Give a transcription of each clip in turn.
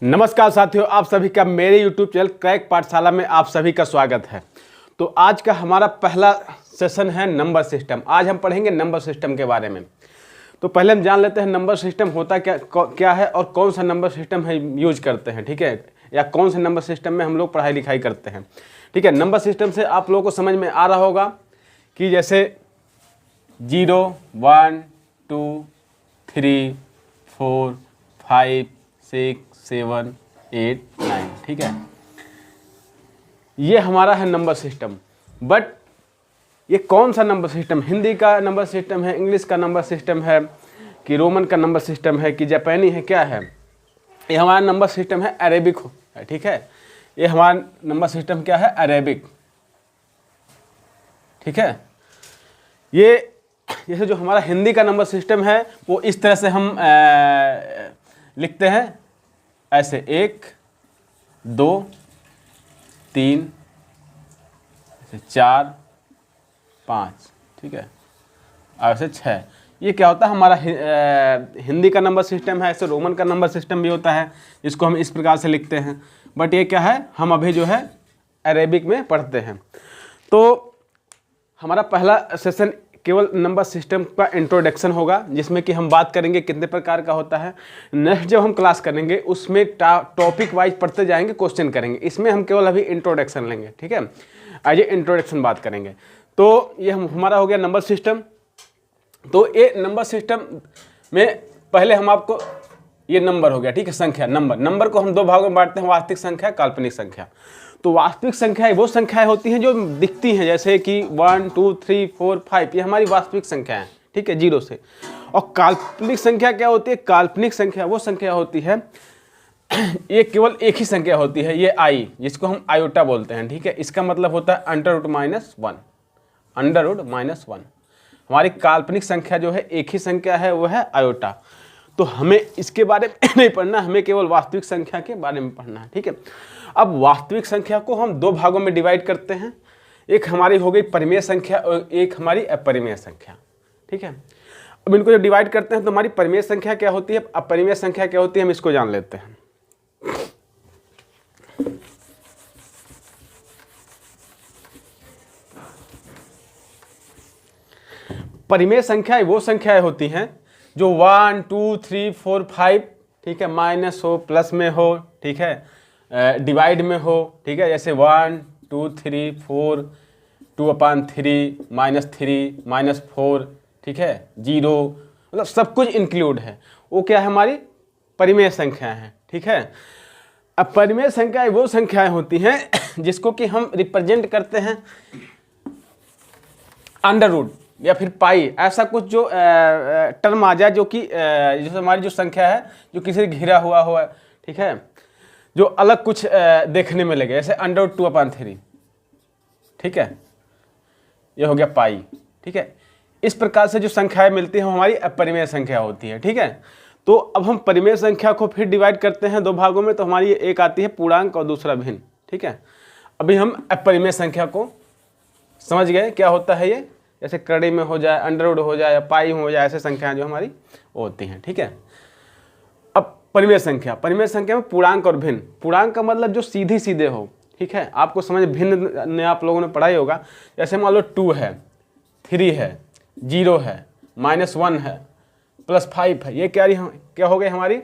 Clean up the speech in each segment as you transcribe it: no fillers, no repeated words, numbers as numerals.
नमस्कार साथियों, आप सभी का मेरे YouTube चैनल क्रैक पाठशाला में आप सभी का स्वागत है। तो आज का हमारा पहला सेशन है नंबर सिस्टम। आज हम पढ़ेंगे नंबर सिस्टम के बारे में। तो पहले हम जान लेते हैं नंबर सिस्टम होता क्या है और कौन सा नंबर सिस्टम है यूज करते हैं, ठीक है, या कौन से नंबर सिस्टम में हम लोग पढ़ाई लिखाई करते हैं, ठीक है। नंबर सिस्टम से आप लोगों को समझ में आ रहा होगा कि जैसे 0, 1, 2, 3, 4, 5, 6, 7, 8, 9, ठीक है। ये हमारा है नंबर सिस्टम। बट ये कौन सा नंबर सिस्टम, हिंदी का नंबर सिस्टम है, इंग्लिश का नंबर सिस्टम है, कि रोमन का नंबर सिस्टम है, कि जापानी है, क्या है? ये हमारा नंबर सिस्टम है अरेबिक है, ठीक है। ये हमारा नंबर सिस्टम क्या है? अरेबिक, ठीक है। ये जैसे जो हमारा हिंदी का नंबर सिस्टम है वो इस तरह से हम लिखते हैं ऐसे 1, 2, 3, 4, 5, ठीक है, और ऐसे 6। ये क्या होता है? हमारा हिंदी का नंबर सिस्टम है। ऐसे रोमन का नंबर सिस्टम भी होता है जिसको हम इस प्रकार से लिखते हैं। बट ये क्या है, हम अभी जो है अरेबिक में पढ़ते हैं। तो हमारा पहला सेशन केवल नंबर सिस्टम का इंट्रोडक्शन होगा, जिसमें कि हम बात करेंगे कितने प्रकार का होता है। नेक्स्ट जब हम क्लास करेंगे उसमें टॉपिक वाइज पढ़ते जाएंगे, क्वेश्चन करेंगे। इसमें हम केवल अभी इंट्रोडक्शन लेंगे, ठीक है। आज ये इंट्रोडक्शन बात करेंगे। तो ये हमारा हो गया नंबर सिस्टम। तो ये नंबर सिस्टम में पहले हम आपको ये नंबर हो गया, ठीक है, संख्या। नंबर को हम दो भागों में बांटते हैं, वास्तविक संख्या, काल्पनिक संख्या। तो वास्तविक संख्याएं वो संख्याएं होती हैं जो दिखती हैं, जैसे कि 1, 2, 3, 4, 5, ये हमारी वास्तविक संख्या है, ठीक है, 0 से। और काल्पनिक संख्या क्या होती है? काल्पनिक संख्या वो संख्या होती है, ये केवल एक ही संख्या होती है, ये आई, जिसको हम आयोटा बोलते हैं, ठीक है। इसका मतलब होता है √-1, √-1। हमारी काल्पनिक संख्या जो है एक ही संख्या है, वो है आयोटा। तो हमें इसके बारे में नहीं पढ़ना, हमें केवल वास्तविक संख्या के बारे में पढ़ना है, ठीक है। अब वास्तविक संख्या को हम दो भागों में डिवाइड करते हैं। एक हमारी हो गई परिमेय संख्या और एक हमारी अपरिमेय संख्या, ठीक है। अब इनको जब डिवाइड करते हैं तो हमारी परिमेय संख्या क्या होती है, अपरिमेय संख्या क्या होती है, हम इसको जान लेते हैं। परिमेय संख्याएं वो संख्याएं होती हैं जो 1, 2, 3, 4, 5, ठीक है, माइनस हो, प्लस में हो, ठीक है, डिवाइड में हो, ठीक है। जैसे 1, 2, 3, 4, 2/3, -3, -4, ठीक है, 0, मतलब सब कुछ इंक्लूड है। वो क्या है? हमारी परिमेय संख्या है, ठीक है। अब परिमेय संख्याएं वो संख्याएं होती हैं जिसको कि हम रिप्रेजेंट करते हैं √ या फिर पाई, ऐसा कुछ जो टर्म आ जाए, जो कि जैसे हमारी जो संख्या है जो किसी घिरा हुआ हो, ठीक है, जो अलग कुछ देखने में लगे, जैसे √2/3, ठीक है, ये हो गया पाई, ठीक है। इस प्रकार से जो संख्याएं मिलती हैं हमारी अपरिमेय संख्या होती है, ठीक है। तो अब हम परिमेय संख्या को फिर डिवाइड करते हैं दो भागों में। तो हमारी एक आती है पूर्णांक और दूसरा भिन्न, ठीक है। अभी हम अपरिमेय संख्या को समझ गए क्या होता है ये, जैसे कड़ी में हो जाए, √ हो जाए या पाई हो जाए, ऐसे संख्याएं जो हमारी होती हैं, ठीक है। अब परिमेय संख्या में पूर्णांक और भिन्न। पूर्णांक का मतलब जो सीधी सीधे हो, ठीक है, आपको समझ। भिन्न ने आप लोगों ने पढ़ाई होगा, जैसे मान लो 2 है, 3 है, 0 है, -1 है, +5 है, ये क्या हो गई हमारी,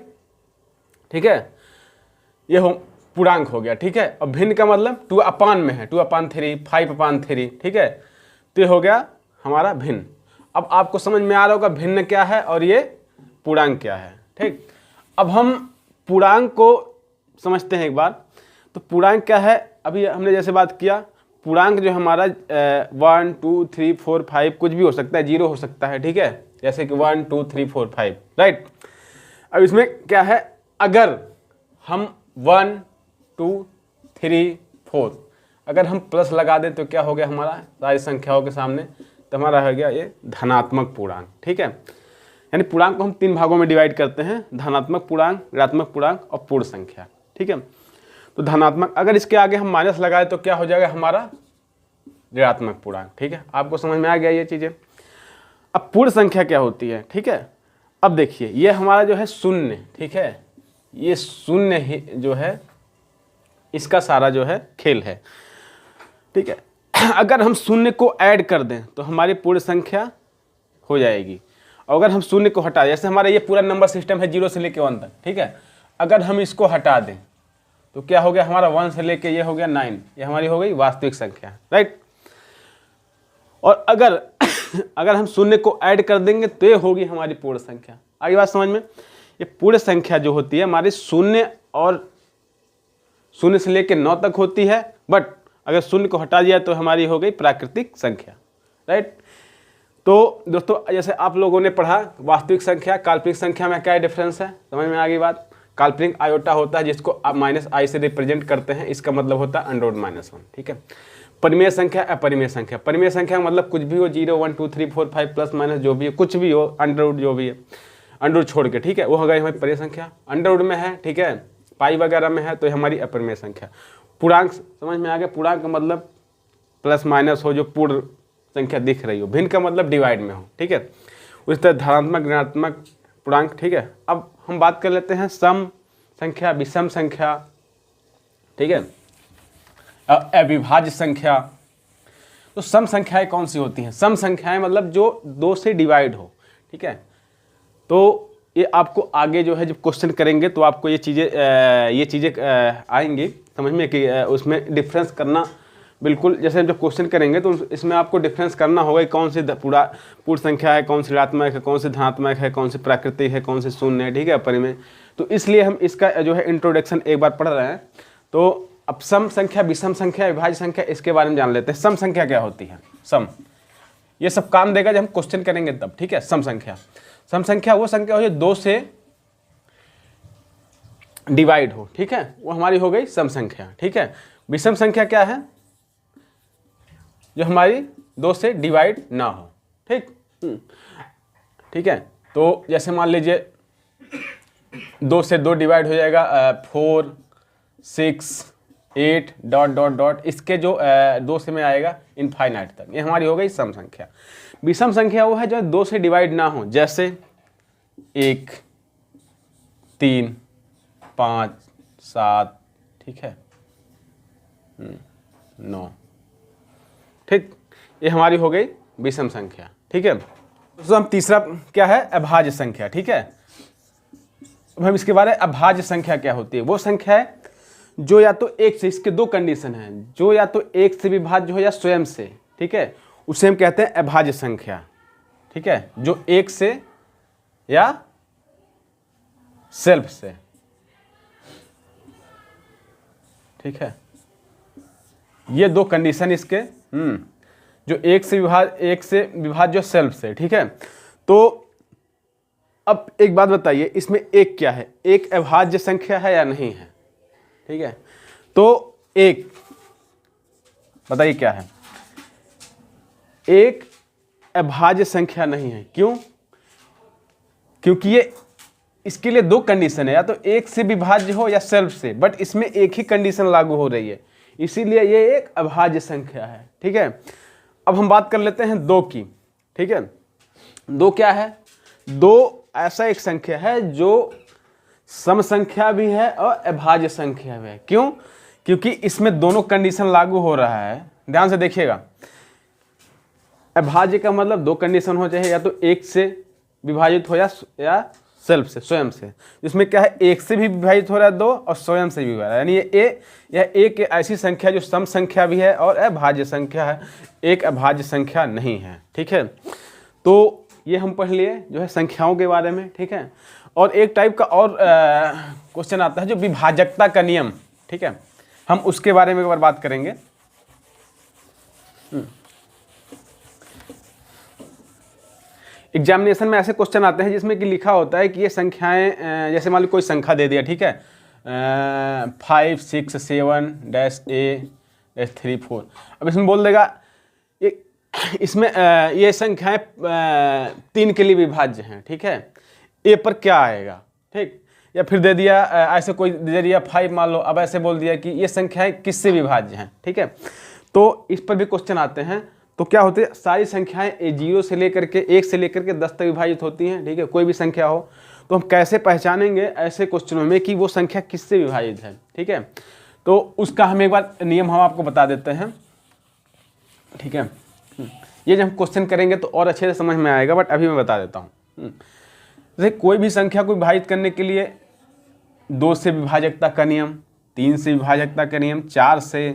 ठीक है, ये हो पूर्णांक हो गया, ठीक है। और भिन्न का मतलब 2/, में है 2/3, 5/3, ठीक है। तो ये हो गया हमारा भिन्न। अब आपको समझ में आ रहा होगा भिन्न क्या है और ये पूर्णांक क्या है, ठीक। अब हम पूर्णांक को समझते हैं एक बार। तो पूर्णांक क्या है? अभी हमने जैसे बात किया, पूर्णांक जो हमारा 1, 2, 3, 4, 5 कुछ भी हो सकता है, 0 हो सकता है, ठीक है, जैसे कि 1, 2, 3, 4, 5, राइट। अब इसमें क्या है, अगर हम 1, 2, 3, 4 अगर हम प्लस लगा दें तो क्या हो गया हमारा सारी संख्याओं के सामने, तो हमारा हो गया ये धनात्मक पूर्णांक, ठीक है। यानी पूर्णांक को हम 3 भागों में डिवाइड करते हैं, धनात्मक पूर्णांक, ऋणात्मक पूर्णांक और पूर्ण संख्या, ठीक है। तो धनात्मक, अगर इसके आगे हम माइनस लगाए तो क्या हो जाएगा हमारा ऋणात्मक पूर्णांक, ठीक है। आपको समझ में आ गया ये चीज़ें। अब पूर्ण संख्या क्या होती है, ठीक है। अब देखिए ये हमारा जो है शून्य, ठीक है, ये शून्य ही जो है इसका सारा जो है खेल है, ठीक है। अगर हम शून्य को ऐड कर दें तो हमारी पूर्ण संख्या हो जाएगी, और अगर हम शून्य को हटा दें, जैसे हमारा ये पूरा नंबर सिस्टम है 0 से लेके 1 तक, ठीक है। अगर हम इसको हटा दें तो क्या हो गया हमारा 1 से लेके ये हो गया 9, ये हमारी हो गई वास्तविक संख्या, राइट। और अगर अगर हम शून्य को ऐड कर देंगे तो ये होगी हमारी पूर्ण संख्या। आगे बात समझ में। ये पूर्ण संख्या जो होती है हमारी शून्य और शून्य से लेके 9 तक होती है, बट अगर शून्य को हटा दिया तो हमारी हो गई प्राकृतिक संख्या, राइट। तो दोस्तों जैसे आप लोगों ने पढ़ा वास्तविक संख्या काल्पनिक संख्या में क्या डिफरेंस है, समझ में आ गई बात। काल्पनिक आयोटा होता है जिसको आप -i से रिप्रेजेंट करते हैं, इसका मतलब होता है √-1, ठीक है। परिमेय संख्या अपरिमेय संख्या, परिमेय संख्या मतलब कुछ भी हो, 0 1 2 3 4 5 प्लस माइनस जो भी है, कुछ भी हो, अंडर जो भी है, अंडर छोड़ के, ठीक है, वो हो गई हमारी परिमेय संख्या। अंडर में है, ठीक है, पाई वगैरह में है तो हमारी अपरिमेय संख्या। पूर्णांक समझ में आ गया, पूर्णांक का मतलब प्लस माइनस हो, जो पूर्ण संख्या दिख रही हो। भिन्न का मतलब डिवाइड में हो, ठीक है। उस तरह धनात्मक ऋणात्मक पूर्णांक, ठीक है। अब हम बात कर लेते हैं सम संख्या, विषम संख्या, ठीक है, अविभाज्य संख्या। तो सम संख्याएं कौन सी होती हैं? सम संख्याएं मतलब जो 2 से डिवाइड हो, ठीक है। तो ये आपको आगे जो है जब क्वेश्चन करेंगे तो आपको ये चीज़ें आएंगी समझ में कि उसमें डिफरेंस करना बिल्कुल, जैसे जब क्वेश्चन करेंगे तो इसमें आपको डिफरेंस करना होगा कौन सी पूर्ण संख्या है, कौन सी ऋणात्मक है, कौन सी धनात्मक है, कौन सी प्राकृतिक है, कौन सी शून्य है, ठीक है, परिमेय। तो इसलिए हम इसका जो है इंट्रोडक्शन एक बार पढ़ रहे हैं। तो अब सम संख्या, विषम संख्या, विभाज्य संख्या, इसके बारे में जान लेते हैं। सम संख्या क्या होती है? सम, ये सब काम देगा जब हम क्वेश्चन करेंगे तब, ठीक है। सम संख्या, सम संख्या वो संख्या हो जो 2 से डिवाइड हो, ठीक है, वो हमारी हो गई सम संख्या, ठीक है। विषम संख्या क्या है? जो हमारी 2 से डिवाइड ना हो, ठीक, ठीक है। तो जैसे मान लीजिए 2 से 2 डिवाइड हो जाएगा 4 6 8 ... इसके जो 2 से में आएगा इनफाइनाइट तक, ये हमारी हो गई सम संख्या। विषम संख्या वो है जो 2 से डिवाइड ना हो, जैसे 1 3 5 7, ठीक है, 9, ठीक, ये हमारी हो गई विषम संख्या, ठीक है। तो हम तीसरा क्या है? अभाज्य संख्या, ठीक है। अब हम इसके बारे में, अभाज्य संख्या क्या होती है? वो संख्या है जो या तो 1 से, इसके 2 कंडीशन हैं, जो या तो 1 से विभाज्य हो या स्वयं से, ठीक है, उसे हम कहते हैं अभाज्य संख्या, ठीक है। जो 1 से या सेल्फ से, ठीक है, ये 2 कंडीशन इसके, जो 1 से विभाज्य सेल्फ से, ठीक है। तो अब एक बात बताइए, इसमें 1 क्या है? 1 अभाज्य संख्या है या नहीं है? ठीक है, तो 1 बताइए क्या है? 1 अभाज्य संख्या नहीं है। क्यों? क्योंकि ये, इसके लिए 2 कंडीशन है, या तो 1 से विभाज्य हो या सेल्फ से, बट इसमें एक ही कंडीशन लागू हो रही है, इसीलिए ये एक अभाज्य संख्या है, ठीक है। अब हम बात कर लेते हैं 2 की, ठीक है। 2 क्या है? 2 ऐसा एक संख्या है जो सम संख्या भी है और अभाज्य संख्या भी है। क्यों? क्योंकि इसमें दोनों कंडीशन लागू हो रहा है। ध्यान से देखिएगा, अभाज्य का मतलब 2 कंडीशन हो, चाहे या तो 1 से विभाजित हो या सेल्फ से, स्वयं से। इसमें क्या है? 1 से भी विभाजित हो रहा है 2 और स्वयं से भी हो रहा है, यानी यह एक ऐसी संख्या जो सम संख्या भी है और अभाज्य संख्या है, एक अभाज्य संख्या नहीं है, ठीक है। तो ये हम पढ़ लिए जो है संख्याओं के बारे में, ठीक है। और एक टाइप का और क्वेश्चन आता है जो विभाजकता का नियम, ठीक है, हम उसके बारे में एक बार बात करेंगे। एग्जामिनेशन में ऐसे क्वेश्चन आते हैं जिसमें कि लिखा होता है कि ये संख्याएं, जैसे मान लो कोई संख्या दे दिया, ठीक है, 5 6 7 -a -3 4। अब इसमें बोल देगा इसमें ये संख्याएं 3 के लिए विभाज्य हैं, ठीक है, ए पर क्या आएगा, ठीक। या फिर दे दिया ऐसे कोई दे दिया 5 मान लो, अब ऐसे बोल दिया कि ये संख्याएं किससे विभाज्य हैं, ठीक है। तो इस पर भी क्वेश्चन आते हैं। तो क्या होते हैं? सारी संख्याएं 0 से लेकर के 1 से लेकर के 10 तक विभाजित होती हैं, ठीक है, कोई भी संख्या हो। तो हम कैसे पहचानेंगे ऐसे क्वेश्चनों में कि वो संख्या किससे विभाजित है, ठीक है। तो उसका हम एक बार नियम हम आपको बता देते हैं, ठीक है। ये जब हम क्वेश्चन करेंगे तो और अच्छे से समझ में आएगा, बट अभी मैं बता देता हूँ। जैसे कोई भी संख्या को विभाजित करने के लिए 2 से विभाजकता का नियम, 3 से विभाजकता का नियम, 4 से,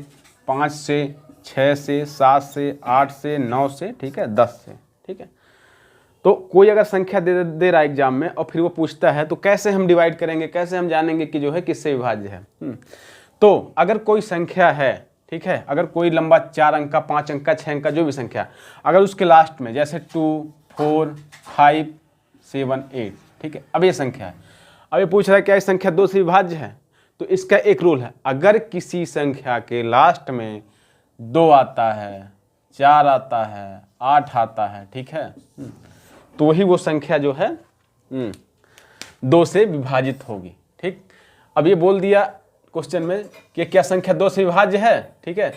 5 से, 6 से, 7 से, 8 से, 9 से, ठीक है, 10 से, ठीक है। तो कोई अगर संख्या दे रहा है एग्जाम में और फिर वो पूछता है तो कैसे हम डिवाइड करेंगे, कैसे हम जानेंगे कि जो है किससे विभाज्य है। तो अगर कोई संख्या है, ठीक है, अगर कोई लंबा 4 अंक का, 5 अंक का, 6 अंक का जो भी संख्या, अगर उसके लास्ट में जैसे 2, 4, 5, 7, 8, ठीक है, अब ये संख्या है, अब ये पूछ रहा है क्या इस संख्या 2 से विभाज्य है। तो इसका एक रूल है, अगर किसी संख्या के लास्ट में 2 आता है, 4 आता है, 8 आता है, ठीक है, तो वही वो संख्या जो है 2 से विभाजित होगी, ठीक। अब ये बोल दिया क्वेश्चन में कि क्या संख्या 2 से विभाज्य है, ठीक है,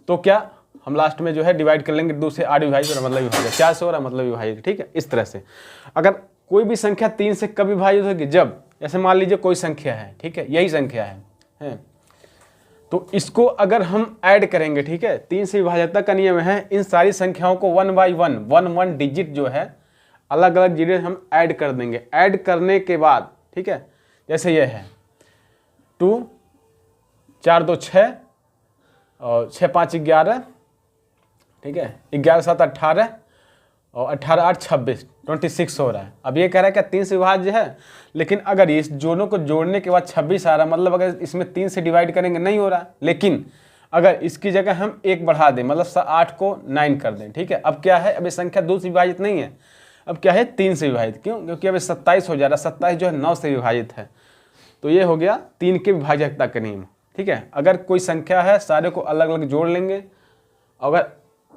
तो क्या हम लास्ट में जो है डिवाइड कर लेंगे, 2 से 8 विभाजित हो रहा मतलब विभाजित, 4 से हो रहा मतलब विभाजित, ठीक है। इस तरह से अगर कोई भी संख्या 3 से कब विभाजित होगी, जब जैसे मान लीजिए कोई संख्या है, ठीक है, यही संख्या है, तो इसको अगर हम ऐड करेंगे, ठीक है, 3 से विभाजकता का नियम है, इन सारी संख्याओं को 1 बाई 1 डिजिट जो है अलग अलग डिजिट हम ऐड कर देंगे। ऐड करने के बाद, ठीक है, जैसे ये है 2, 4 2 6 और 6 5 11, ठीक है, 11 7 18 और 18 8 26, 26 हो रहा है। अब ये कह रहा है क्या 3 से विभाज्य है, लेकिन अगर इस दोनों को जोड़ने के बाद 26 आ रहा है, मतलब अगर इसमें 3 से डिवाइड करेंगे नहीं हो रहा। लेकिन अगर इसकी जगह हम 1 बढ़ा दें, मतलब 8 को 9 कर दें, ठीक है, अब क्या है, अब ये संख्या 2 से विभाजित नहीं है, अब क्या है 3 से विभाजित। क्यों? क्योंकि अब 27 हो जा रहा है, 27 जो है 9 से विभाजित है, तो ये हो गया 3 के विभाजकता का नियम, ठीक है। अगर कोई संख्या है सारे को अलग अलग जोड़ लेंगे, अगर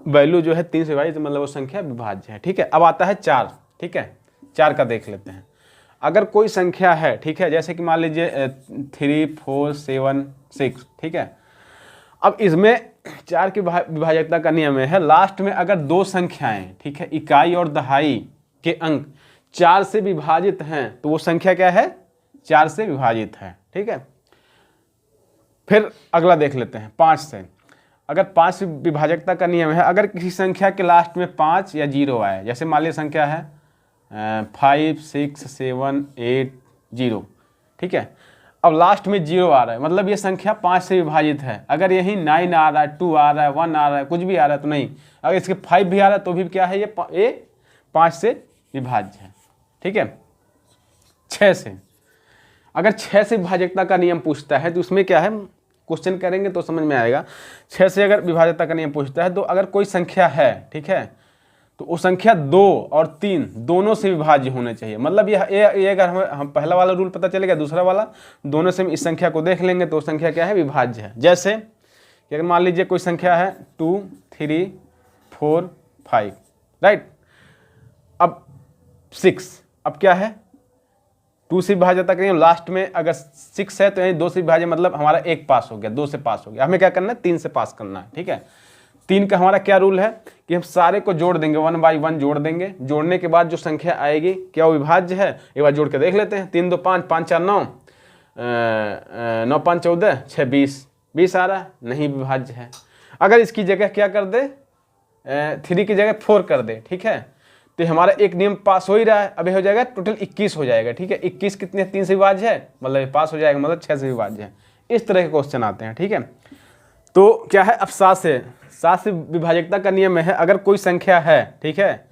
वैल्यू जो है 3 से विभाजित मतलब वो संख्या विभाज्य है, ठीक है। अब आता है 4, ठीक है, 4 का देख लेते हैं। अगर कोई संख्या है, ठीक है, जैसे कि मान लीजिए 3 4 7 6, ठीक है, अब इसमें 4 की विभाजकता का नियम है, लास्ट में अगर 2 संख्याएं, ठीक है, इकाई और दहाई के अंक 4 से विभाजित हैं तो वो संख्या क्या है, 4 से विभाजित है, ठीक है। फिर अगला देख लेते हैं 5 से। अगर 5 से विभाजकता का नियम है, अगर किसी संख्या के लास्ट में 5 या 0 आए, जैसे मान लीजिए संख्या है 5 6 7 8 0, ठीक है, अब लास्ट में 0 आ रहा है मतलब ये संख्या 5 से विभाजित है। अगर यही 9 आ रहा है, 2 आ रहा है, 1 आ रहा है, कुछ भी आ रहा है तो नहीं। अगर इसके 5 भी आ रहा है तो भी क्या है, ये 5 से विभाज्य है, ठीक है। 6 से, अगर 6 से विभाजकता का नियम पूछता है तो उसमें क्या है, क्वेश्चन करेंगे तो समझ में आएगा। 6 से अगर विभाजकता का नियम पूछता है तो अगर कोई संख्या है, ठीक है, तो वो संख्या 2 और 3 दोनों से विभाज्य होने चाहिए। मतलब ये अगर हम पहला वाला रूल पता चलेगा, दूसरा वाला दोनों से इस संख्या को देख लेंगे तो संख्या क्या है, विभाज्य है। जैसे कि अगर मान लीजिए कोई संख्या है 2 3 4 5, राइट, अब 6, अब क्या है 2 से विभाजकता करेंगे, लास्ट में अगर 6 है तो यही 2 से विभाज्य मतलब हमारा 1 पास हो गया, 2 से पास हो गया। हमें क्या करना है, 3 से पास करना है, ठीक है। 3 का हमारा क्या रूल है कि हम सारे को जोड़ देंगे, 1 बाई 1 जोड़ देंगे, जोड़ने के बाद जो संख्या आएगी क्या वो विभाज्य है, एक बार जोड़ के देख लेते हैं। 3 2 5 5 4 9, 9 5 14 6 20 आ रहा है, नहीं विभाज्य है। अगर इसकी जगह क्या कर दे, 3 की जगह 4 कर दे, ठीक है, तो हमारा एक नियम पास हो ही रहा है। अभी हो जाएगा टोटल 21 हो जाएगा, ठीक है। 21 कितने, 3 से विभाज्य है मतलब पास हो जाएगा, मतलब 6 से विभाज्य है। इस तरह के क्वेश्चन आते हैं, ठीक है। तो क्या है, अब 7 से विभाजकता का नियम है, अगर कोई संख्या है, ठीक है,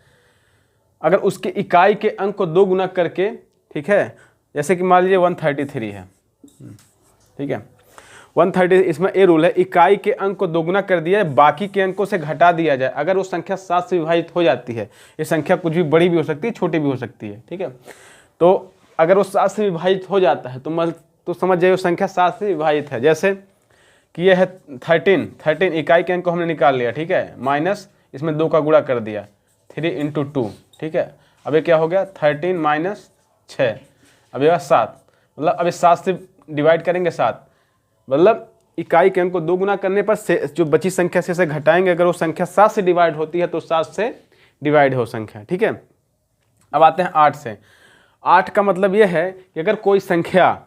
अगर उसके इकाई के अंक को 2 गुना करके, ठीक है, जैसे कि मान लीजिए 133 है, ठीक है, 130, इसमें ए रूल है, इकाई के अंक को 2 गुना कर दिया है, बाकी के अंकों से घटा दिया जाए। अगर वो संख्या 7 से विभाजित हो जाती है, ये संख्या कुछ भी बड़ी भी हो सकती है, छोटी भी हो सकती है, ठीक है। तो अगर वो 7 से विभाजित हो जाता है तो समझ जाइए वो संख्या 7 से विभाजित है। जैसे कि ये है 13 इकाई के अंक को हमने निकाल लिया, ठीक है, माइनस इसमें 2 का गुणा कर दिया, 3 × 2, ठीक है। अब ये क्या हो गया, 13 माइनस 6, अब ये 7, मतलब अब 7 से डिवाइड करेंगे 7, मतलब इकाई के अंक को 2 गुना करने पर से जो बची संख्या से घटाएंगे, अगर वो संख्या 7 से डिवाइड होती है तो 7 से डिवाइड हो संख्या, ठीक है। अब आते हैं 8 से। 8 का मतलब ये है कि अगर कोई संख्या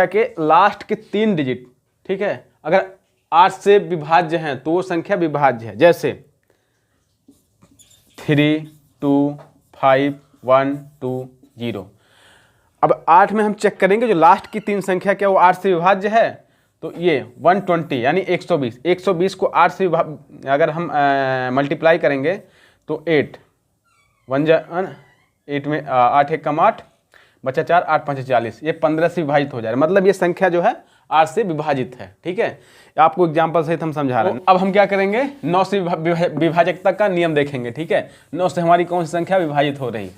के लास्ट के 3 डिजिट, ठीक है, अगर 8 से विभाज्य हैं तो वो संख्या विभाज्य है। जैसे 3, 2, 5, 1, 2, 0। अब 8 में हम चेक करेंगे जो लास्ट की 3 संख्या क्या वो 8 से विभाज्य है, तो ये 120 यानी 120। 120 को 8 से अगर हम मल्टीप्लाई करेंगे तो 8 में 8 एक कम 8 बचा 4, 8 5 40, ये 15 से विभाजित हो जा रहा है। मतलब ये संख्या जो है 8 से विभाजित है। ठीक है, आपको एग्जाम्पल सहित हम समझा रहे हैं। अब हम क्या करेंगे, 9 से विभाजकता का नियम देखेंगे। ठीक है, 9 से हमारी कौन सी संख्या विभाजित हो रही,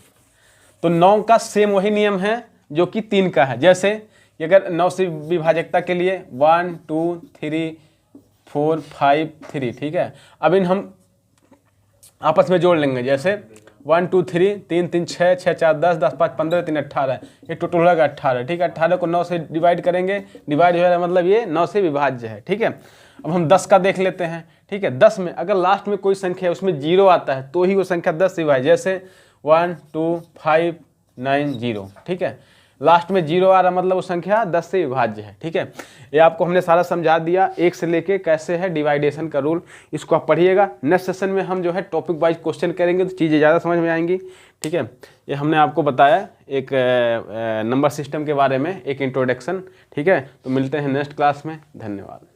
तो 9 का सेम वही नियम है जो कि 3 का है। जैसे कि अगर 9 से विभाजकता के लिए 1 2 3 4 5 3, ठीक है, अब इन हम आपस में जोड़ लेंगे। जैसे 1 2 3 3 3 6 6 4 10 10 5 15 3 18, ये टोटल होगा 18। ठीक है, 18 को 9 से डिवाइड करेंगे, डिवाइड हो रहा है मतलब ये 9 से विभाज्य है। ठीक है, अब हम 10 का देख लेते हैं। ठीक है, 10 में अगर लास्ट में कोई संख्या है उसमें 0 आता है तो ही वो संख्या 10 से विभाज्य। जैसे 1 2 5 9 0, ठीक है, लास्ट में 0 आ रहा मतलब वो संख्या 10 से विभाज्य है। ठीक है, ये आपको हमने सारा समझा दिया, एक से लेके कैसे है डिवाइडेशन का रूल, इसको आप पढ़िएगा। नेक्स्ट सेशन में हम जो है टॉपिक वाइज क्वेश्चन करेंगे तो चीज़ें ज़्यादा समझ में आएंगी। ठीक है, ये हमने आपको बताया एक नंबर सिस्टम के बारे में, एक इंट्रोडक्शन। ठीक है, तो मिलते हैं नेक्स्ट क्लास में। धन्यवाद।